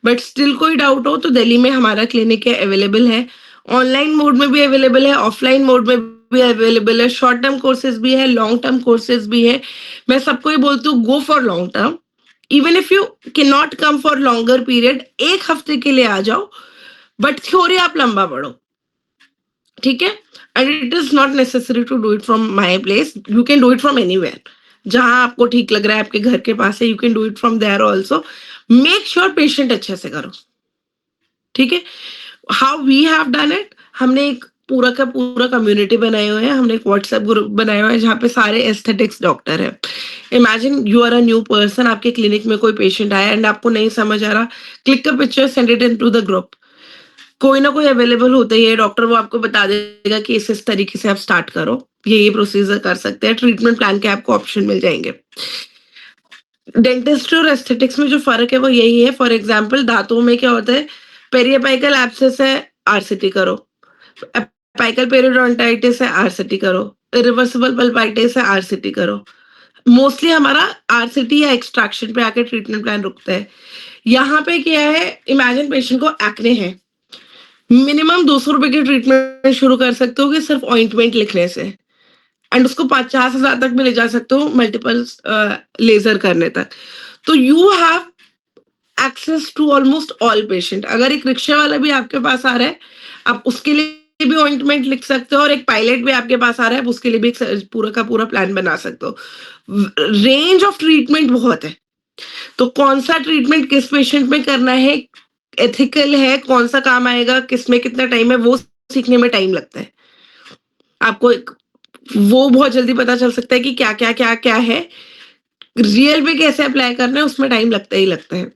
बट स्टिल कोई डाउट हो तो दिल्ली में हमारा क्लिनिक है, अवेलेबल है। ऑनलाइन मोड में भी अवेलेबल है, ऑफलाइन मोड में भी अवेलेबल है, शॉर्ट टर्म कोर्सेज भी है, लॉन्ग टर्म कोर्सेज भी है। मैं सबको ही बोलती हूँ go for long term. Even if you can not come for longer period, 1 हफ्ते के लिए आ जाओ, बट थ्योरी आप लंबा पढ़ो, ठीक है। And it is not necessary to do it from my place, you can do it from anywhere. जहां आपको ठीक लग रहा है आपके घर के पास है, you can do it from there also. Make sure patient अच्छे से करो, ठीक है। How we have done it, हमने एक पूरा का पूरा कम्युनिटी बनाए हुए हैं, हमने एक व्हाट्सएप ग्रुप बनाया हुआ है जहाँ पे सारे एस्थेटिक्स डॉक्टर हैं। Imagine you are a new person, आपके क्लिनिक में कोई पेशेंट आया एंड आपको नहीं समझ आ रहा, click a picture, send it into the group. कोई ना कोई अवेलेबल होता ही है डॉक्टर, वो आपको बता देगा कि इस तरीके से आप स्टार्ट करो, ये प्रोसीजर कर सकते हैं, ट्रीटमेंट प्लान के आपको ऑप्शन मिल जाएंगे। डेंटिस्ट्री और एस्थेटिक्स में जो फर्क है वो यही है। फॉर एग्जाम्पल दांतों में क्या होता है, पेरियपाइकल एब्सेस है, आरसीटी करो। अपाइकल पेरियोडोंटाइटिस है, आरसीटी करो। इरिवर्सिबल पल्पाइटिस है, आरसीटी करो। मोस्टली हमारा आरसीटी या एक्सट्रैक्शन पे आके ट्रीटमेंट प्लान रुकता है। यहाँ पे क्या है, इमेजिन पेशेंट को एक्ने है, मिनिमम 200 रुपए की ट्रीटमेंट शुरू कर सकते हो कि सिर्फ ऑइंटमेंट लिखने से, एंड उसको 50,000 तक भी ले जा सकते हो मल्टीपल लेजर करने तक। तो you have access to almost all patient. अगर एक रिक्शा वाला भी आपके पास आ रहा है, आप उसके लिए भी ऑइंटमेंट लिख सकते हो, और एक पायलट भी आपके पास आ रहा है, उसके लिए भी एक पूरा का पूरा प्लान बना सकते हो। रेंज ऑफ ट्रीटमेंट बहुत है, तो कौन सा ट्रीटमेंट किस पेशेंट में करना है, एथिकल है, कौन सा काम आएगा, किसमें कितना टाइम है, वो सीखने में टाइम लगता है। आपको वो बहुत जल्दी पता चल सकता है कि क्या है, रियल में कैसे अप्लाई करना है, उसमें टाइम लगता ही लगता है,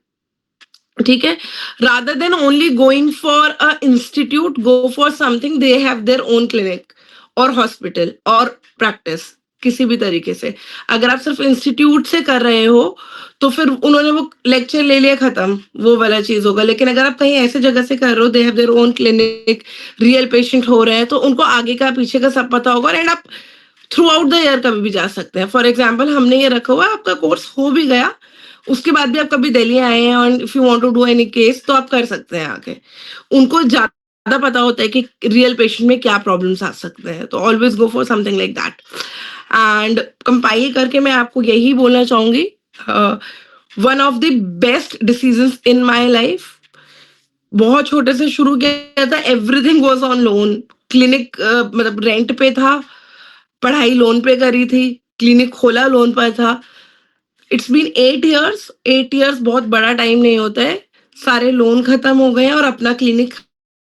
ठीक है। Rather than only going for a institute, go for something they have their own clinic और हॉस्पिटल और प्रैक्टिस, किसी भी तरीके से। अगर आप सिर्फ इंस्टीट्यूट से कर रहे हो तो फिर उन्होंने वो लेक्चर ले लिया, खत्म, वो वाला चीज होगा। लेकिन अगर आप कहीं ऐसे जगह से कर रहे हो, they have their own clinic, real patient हो रहे हैं, तो उनको आगे का पीछे का सब पता होगा, एंड आप थ्रू आउट द ईयर कभी भी जा सकते हैं। फॉर एग्जाम्पल हमने ये रखा हुआ है, आपका कोर्स हो भी गया, उसके बाद भी आप कभी दिल्ली आए हैं और if you want to do any case तो आप कर सकते हैं आके। उनको ज्यादा पता होता है कि रियल पेशेंट में क्या प्रॉब्लम्स आ सकते हैं, तो always go for something like that. And compile करके मैं आपको यही बोलना चाहूंगी, one of the best decisions in my life, बहुत छोटे से शुरू किया था, everything was on loan. Clinic मतलब रेंट पे था, पढ़ाई लोन पे करी थी, क्लिनिक खोला लोन पर था। इट्स बीन 8 इयर्स, 8 इयर्स बहुत बड़ा टाइम नहीं होता है। सारे लोन खत्म हो गए हैं और अपना क्लिनिक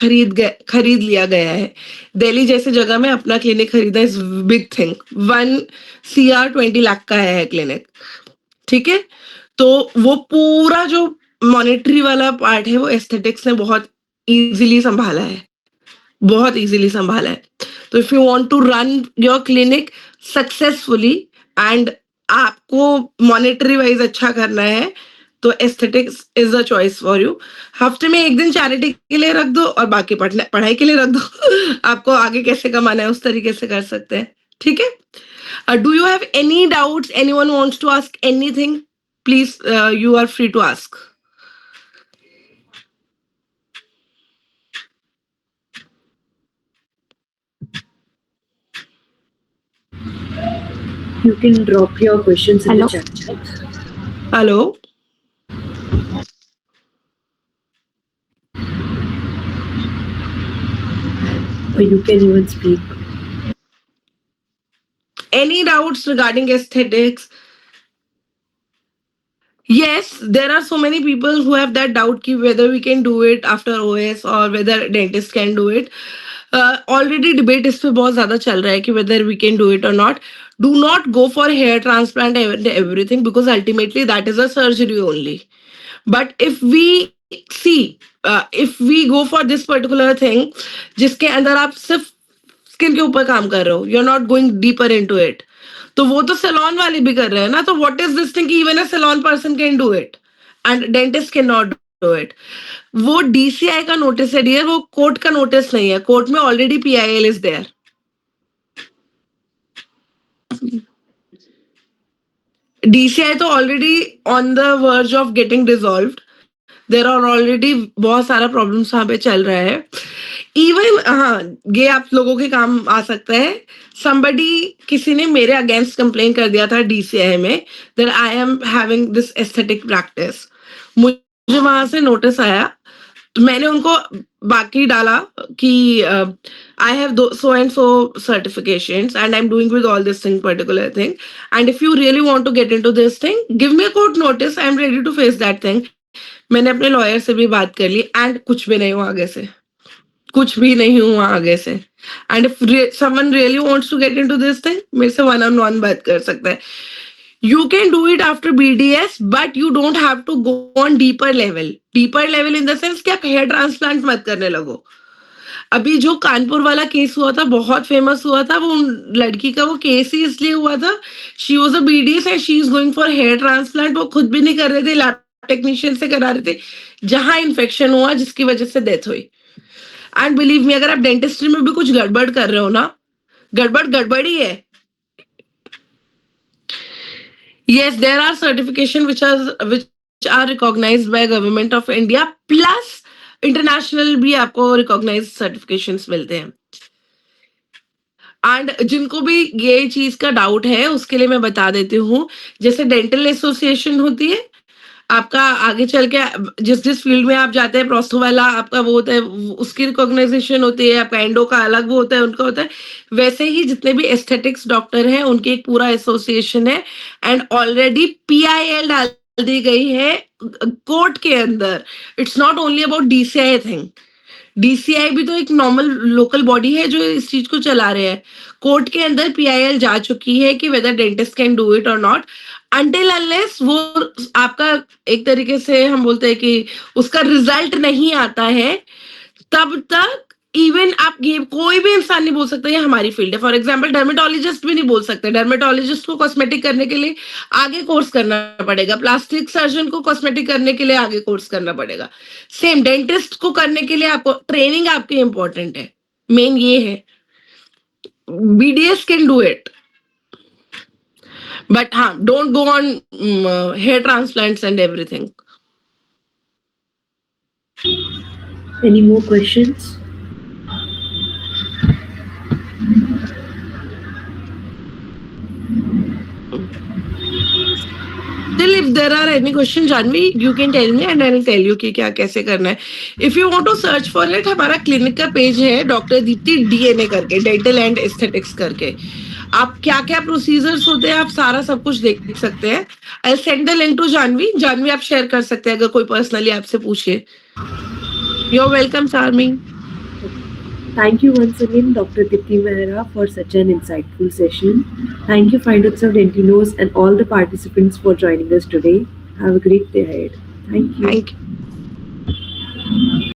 खरीद लिया गया है। दिल्ली जैसी जगह में अपना क्लिनिक खरीदा is big thing. 1 CR 20 lakh का है क्लिनिक, ठीक है। तो वो पूरा जो मॉनेटरी वाला पार्ट है वो एस्थेटिक्स ने बहुत इजीली संभाला है, बहुत इजीली संभाला है। तो if you want to run your clinic successfully and आपको मॉनेटरी वाइज अच्छा करना है, तो aesthetics is a choice for you. हफ्ते में 1 दिन चैरिटी के लिए रख दो और बाकी पढ़ाई के लिए रख दो। आपको आगे कैसे कमाना है उस तरीके से कर सकते हैं, ठीक है। Do you have any doubts, anyone wants to ask anything, please you are free to ask. You can drop your questions in Hello. the chat. Hello. Or you can even speak. Any doubts regarding aesthetics? Yes, there are so many people who have that doubt ki whether we can do it after OS or whether dentist can do it. Already debate इस पे बहुत ज्यादा चल रहा है कि whether we can do it or not. Do not go for hair transplant and everything because ultimately that is a surgery only. But if we see, if we go for this particular thing, जिसके अंदर आप सिर्फ skin के ऊपर काम कर रहे हो, you are not going deeper into it, तो वो तो सैलून वाले भी कर रहे हैं ना. तो व्हाट इज दिस थिंग कि even a salon person can do it and dentist can not do it. वो डीसीआई का नोटिस है डियर, वो कोर्ट का नोटिस नहीं है. कोर्ट में already PIL is there. DCI तो already on the verge of getting dissolved. There are already बहुत सारा प्रॉब्लम्स वहां पे चल रहा है. इवन हाँ, ये आप लोगों के काम आ सकता है. somebody किसी ने मेरे अगेंस्ट कंप्लेन कर दिया था डीसीआई में that I am having this aesthetic practice. मुझे वहां से नोटिस आया, तो मैंने उनको बाकी डाला कि I have so and so certifications and I am doing with all this thing particular thing, and if you really want to get into this thing give me a court notice, I am ready to face that thing. मैंने अपने lawyer से भी बात कर ली and कुछ भी नहीं हुआ आगे से. कुछ भी नहीं हुआ आगे से. And if someone really wants to get into this thing, मेरे से वन ऑन वन बात कर सकता है. You can do it after BDS, but you don't have to go on deeper level. Deeper level in the sense कि आप hair transplant मत करने लगो. अभी जो कानपुर वाला केस हुआ था, बहुत फेमस हुआ था. वो लड़की का वो केस ही इसलिए हुआ था, she was a BDS and she is going for hair transplant. वो खुद भी नहीं कर रहे थे, लैब टेक्नीशियन से करा रहे थे, जहां इन्फेक्शन हुआ जिसकी वजह से डेथ हुई. एंड बिलीव मी, अगर आप डेंटिस्ट्री में भी कुछ गड़बड़ कर रहे हो ना, गड़बड़ ही है. Yes, there are certification which are recognized by government of India, plus international भी आपको recognized certifications मिलते हैं. एंड जिनको भी ये चीज का डाउट है उसके लिए मैं बता देती हूँ, जैसे डेंटल एसोसिएशन होती है आपका, आगे चल के जिस जिस फील्ड में आप जाते हैं, प्रोस्थो वाला आपका वो होता है, उसकी रिकॉग्नाइजेशन होती है. आपका एंडो का अलग वो होता है, उनका होता है. वैसे ही जितने भी एस्थेटिक्स डॉक्टर हैं उनकी एक पूरा एसोसिएशन है एंड ऑलरेडी पीआईएल डाल दी गई है कोर्ट के अंदर. It's not only about DCI thing. DCI भी तो एक नॉर्मल लोकल बॉडी है जो इस चीज को चला रहे हैं. कोर्ट के अंदर पीआईएल जा चुकी है कि whether dentist can do it और नॉट, अनटिल अनलेस वो आपका एक तरीके से हम बोलते हैं कि उसका रिजल्ट नहीं आता है, तब तक इवन आप ये कोई भी इंसान नहीं बोल सकता ये हमारी फील्ड है. फॉर एग्जाम्पल डर्मेटोलॉजिस्ट भी नहीं बोल सकते. डर्मेटोलॉजिस्ट को कॉस्मेटिक करने के लिए आगे कोर्स करना पड़ेगा. प्लास्टिक सर्जन को कॉस्मेटिक करने के लिए आगे कोर्स करना पड़ेगा. सेम डेंटिस्ट को करने के लिए आपको ट्रेनिंग आपकी इंपॉर्टेंट है. मेन ये है, BDS can do it, but हाँ, don't go on hair transplants and everything. Any more questions? Still, if there are any questions, Janvi, you can tell me and I will tell you कि क्या कैसे करना है. If you want to search for it, हमारा clinic का page है doctor Deepti DNA करके, dental and aesthetics करके. आप क्या क्या प्रोसीजर्स होते हैं आप सारा सब कुछ देख सकते हैं. I send the link to Janvi. Janvi आप शेयर कर सकते हैं अगर कोई पर्सनली आपसे पूछे. You are welcome charming. Thank you once again, Dr. Dipti Mehra, for such an insightful session. Thank you, Finders of Dentinos, and all the participants for joining us today. Have a great day ahead. Thank you. Thank you.